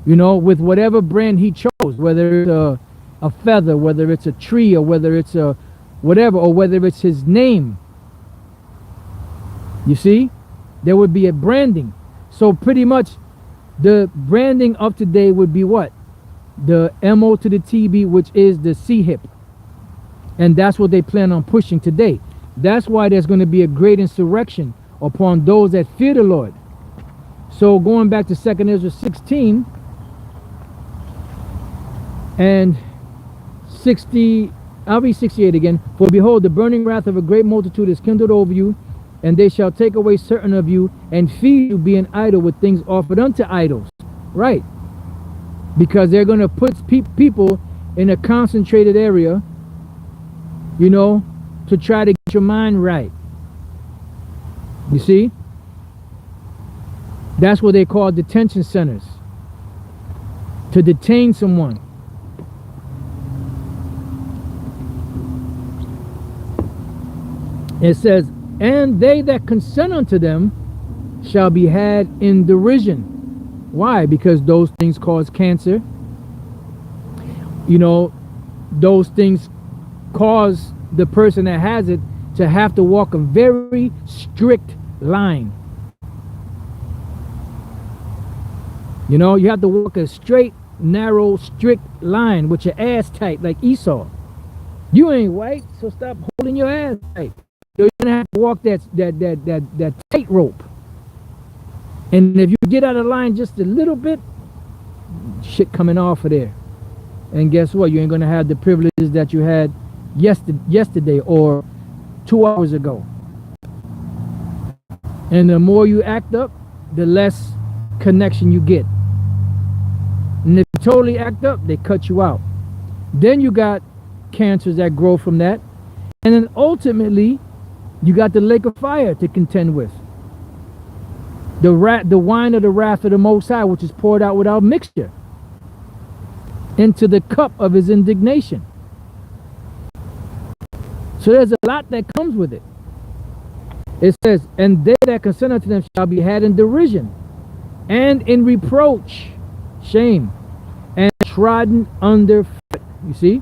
with whatever brand he chose, whether it's a feather, whether it's a tree, or whether it's a whatever, or whether it's his name. You see, there would be a branding. So pretty much the branding of today would be what? The MOTB, which is the C-hip. And that's what they plan on pushing today. That's why there's going to be a great insurrection upon those that fear the Lord. So going back to 2 Ezra 16 and 60, I'll read 68 again. For behold, the burning wrath of a great multitude is kindled over you, and they shall take away certain of you, and feed you, being idle with things offered unto idols. Right. Because they're going to put people in a concentrated area, to try to get your mind right. You see? That's what they call detention centers. To detain someone. It says, and they that consent unto them shall be had in derision. Why? Because those things cause cancer. Those things cause the person that has it to have to walk a very strict line. You have to walk a straight, narrow, strict line with your ass tight like Esau. You ain't white, so stop holding your ass tight. You're gonna have to walk that tightrope. And if you get out of line just a little bit, shit coming off of there. And guess what? You ain't gonna have the privileges that you had yesterday or 2 hours ago. And the more you act up, the less connection you get. And if you totally act up, they cut you out. Then you got cancers that grow from that. And then ultimately, you got the lake of fire to contend with. The wine of the wrath of the Most High, which is poured out without mixture into the cup of his indignation. So there's a lot that comes with it. It says, and they that consent unto them shall be had in derision, and in reproach, shame, and trodden under foot. You see?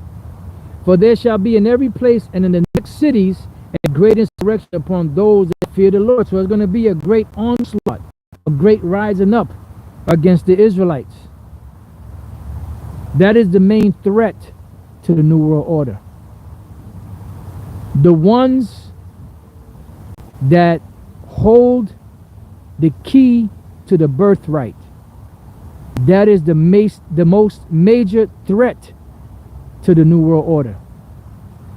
For there shall be in every place and in the next cities a great insurrection upon those that fear the Lord. So it's going to be a great onslaught, a great rising up against the Israelites. That is the main threat to the New World Order. The ones that hold the key to the birthright, that is the most major threat to the New World Order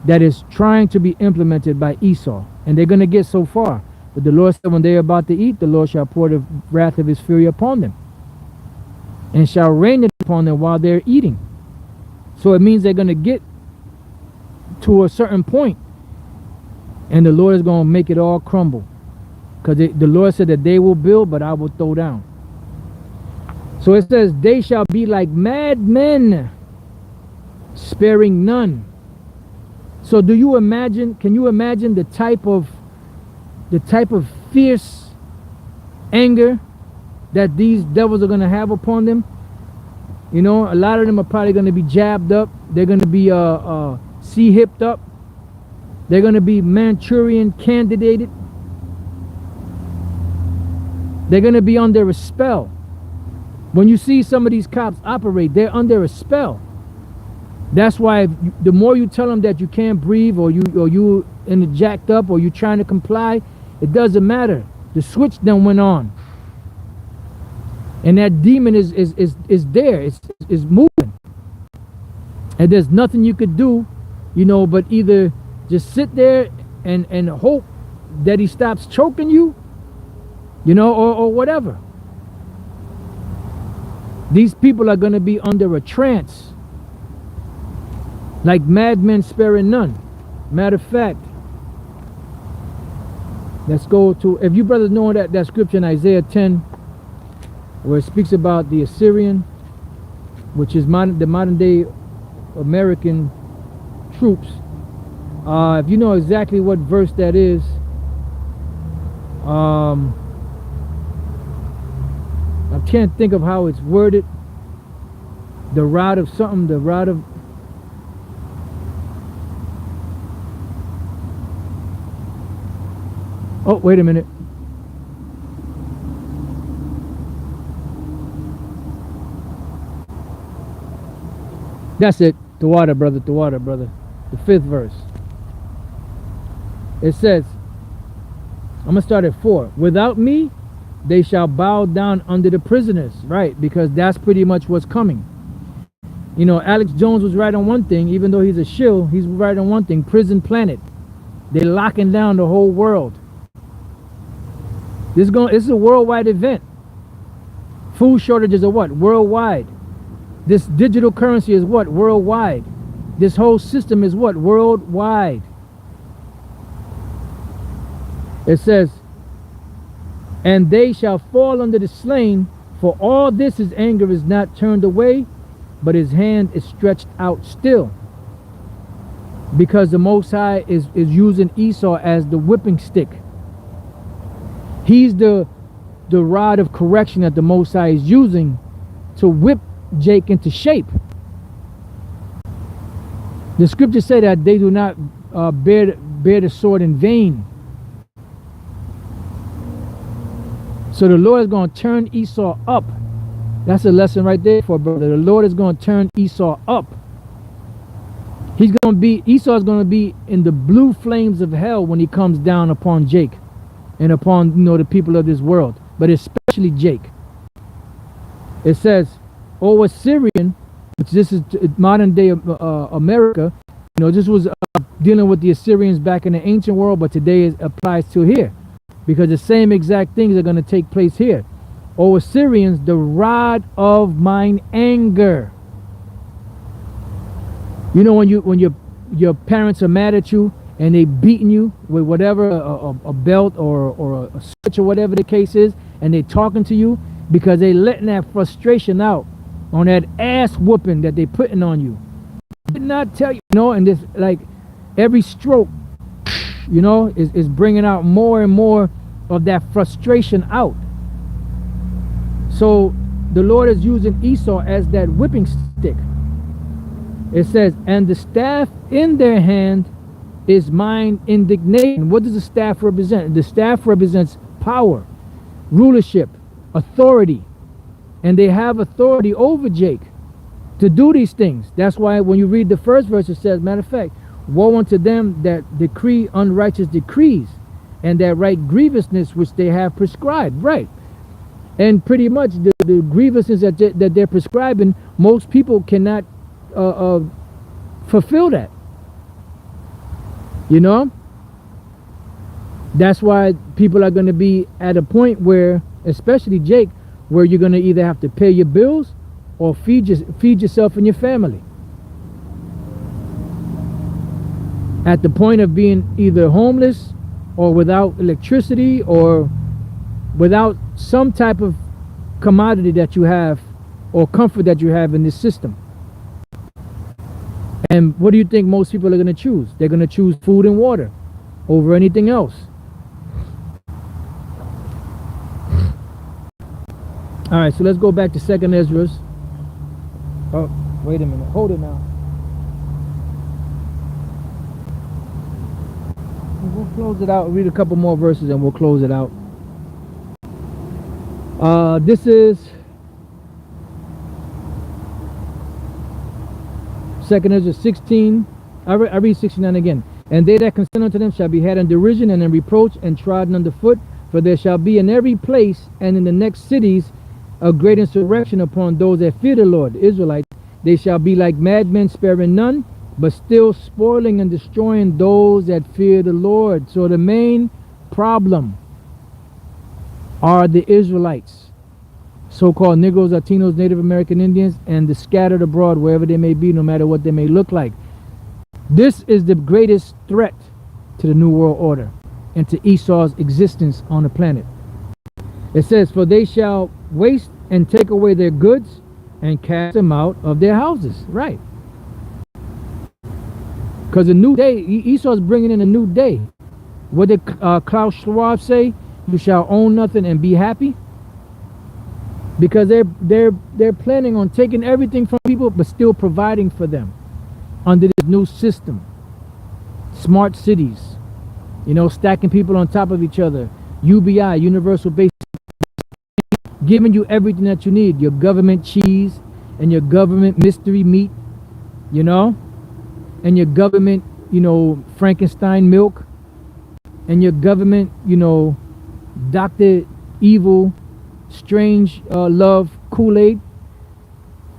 that is trying to be implemented by Esau. And they're going to get so far. But the Lord said when they are about to eat, the Lord shall pour the wrath of his fury upon them, and shall rain it upon them while they're eating. So it means they're going to get to a certain point, and the Lord is going to make it all crumble. Because the Lord said that they will build, but I will throw down. So it says, they shall be like madmen, sparing none. So can you imagine the type of fierce anger that these devils are going to have upon them? A lot of them are probably going to be jabbed up. They're going to be C-hipped up. They're going to be Manchurian candidated. They're going to be under a spell. When you see some of these cops operate, they're under a spell. That's why the more you tell them that you can't breathe, or you in the jacked up, or you trying to comply, it doesn't matter. The switch then went on, and that demon is there. It's moving, and there's nothing you could do, but either just sit there and hope that he stops choking you, or whatever. These people are going to be under a trance, like madmen sparing none. Matter of fact, let's go to, if you brothers know that scripture in Isaiah 10, where it speaks about the Assyrian, which is the modern day American troops. If you know exactly what verse that is, I can't think of how it's worded. The rod of something, the rod of... Oh, wait a minute. That's it. The water, brother. The water, brother. The 5th verse. It says, I'm going to start at 4. Without me, they shall bow down under the prisoners. Right, because that's pretty much what's coming. You know, Alex Jones was right on one thing. Even though he's a shill, he's right on one thing. Prison planet. They're locking down the whole world. This is a worldwide event. Food shortages are what? Worldwide. This digital currency is what? Worldwide. This whole system is what? Worldwide. It says, and they shall fall under the slain, for all this his anger is not turned away, but his hand is stretched out still. Because the Most High is using Esau as the whipping stick. He's the rod of correction that the Most High is using to whip Jake into shape. The scriptures say that they do not bear the sword in vain. So the Lord is going to turn Esau up. That's a lesson right there for brother. The Lord is going to turn Esau up. Esau is going to be in the blue flames of hell when he comes down upon Jake and upon, you know, the people of this world, but especially Jake. It says, "O Assyrian," which this is modern day America. You know, this was dealing with the Assyrians back in the ancient world, but today it applies to here, because the same exact things are going to take place here. "O Assyrians, the rod of mine anger." You know, when your parents are mad at you and they beating you with whatever, a belt or a switch or whatever the case is, and they talking to you because they letting that frustration out on that ass whooping that they putting on you. Did not tell you, you know, and this, like, every stroke, you know, is bringing out more and more of that frustration out. So the Lord is using Esau as that whipping stick. It says, and the staff in their hand is mine indignation. What does the staff represent? The staff represents power, rulership, authority. And they have authority over Jake to do these things. That's why when you read the first verse, it says, matter of fact, woe unto them that decree unrighteous decrees, and that write grievousness which they have prescribed. Right. And pretty much the grievousness that they're prescribing, most people cannot fulfill that. You know, that's why people are going to be at a point where, especially Jake, where you're going to either have to pay your bills or feed yourself and your family. At the point of being either homeless or without electricity or without some type of commodity that you have or comfort that you have in this system. And what do you think most people are going to choose? They're going to choose food and water over anything else. All right, so let's go back to 2nd Ezra. Oh, wait a minute. Hold it now. We'll close it out. Read a couple more verses and we'll close it out. This is 2nd Ezra 16. I read 69 again. And they that consent unto them shall be had in derision and in reproach and trodden under foot. For there shall be in every place and in the next cities a great insurrection upon those that fear the Lord, the Israelites. They shall be like madmen, sparing none, but still spoiling and destroying those that fear the Lord. So the main problem are the Israelites. so-called Negroes, Latinos, Native American Indians, and the scattered abroad wherever they may be, no matter what they may look like. This is the greatest threat to the New World Order and to Esau's existence on the planet. It says, for they shall waste and take away their goods and cast them out of their houses. Right. Because a new day, Esau's bringing in a new day. What did Klaus Schwab say? You shall own nothing and be happy. Because they're planning on taking everything from people, but still providing for them under this new system. Smart cities, you know, stacking people on top of each other. UBI, universal basic, giving you everything that you need. Your government cheese and your government mystery meat, you know, and your government, you know, Frankenstein milk, and your government, you know, Dr. Evil, Strange Love Kool-Aid,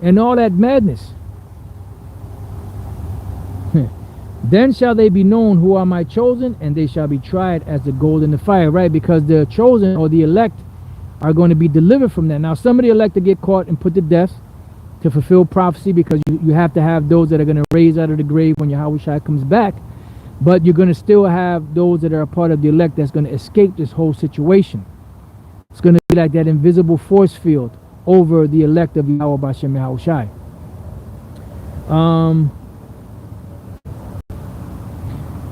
and all that madness. Then shall they be known who are my chosen, and they shall be tried as the gold in the fire. Right, because the chosen or the elect are going to be delivered from that. Now, some of the elect to get caught and put to death to fulfill prophecy, because you have to have those that are going to raise out of the grave when Yahushua comes back. But you're going to still have those that are a part of the elect that's going to escape this whole situation. It's going to be like that invisible force field over the elect of Yahweh B'Shem Yahushai.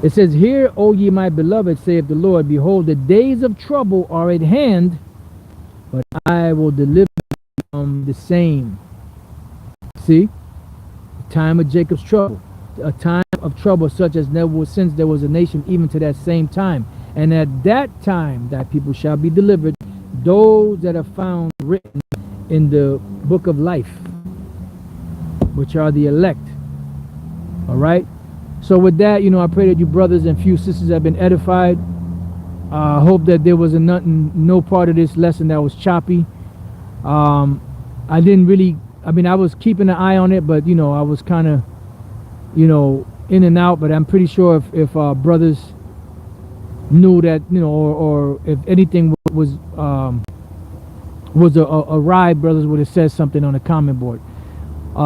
It says, hear, O ye my beloved, saith the Lord, behold, the days of trouble are at hand, but I will deliver you from the same. See? The time of Jacob's trouble. A time of trouble such as never was since there was a nation, even to that same time. And at that time that people shall be delivered, those that are found written in the book of life, which are the elect. All right? So with that, you know, I pray that you brothers and few sisters have been edified. I hope that there was no part of this lesson that was choppy. I didn't really, I mean, I was keeping an eye on it, but, you know, I was kind of, you know, in and out. But I'm pretty sure if brothers knew that, you know, or if anything was a ride, brothers would have said something on the comment board.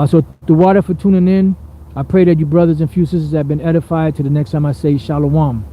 So the water for tuning in. I pray that you brothers and few sisters have been edified. To the next time I say shalom.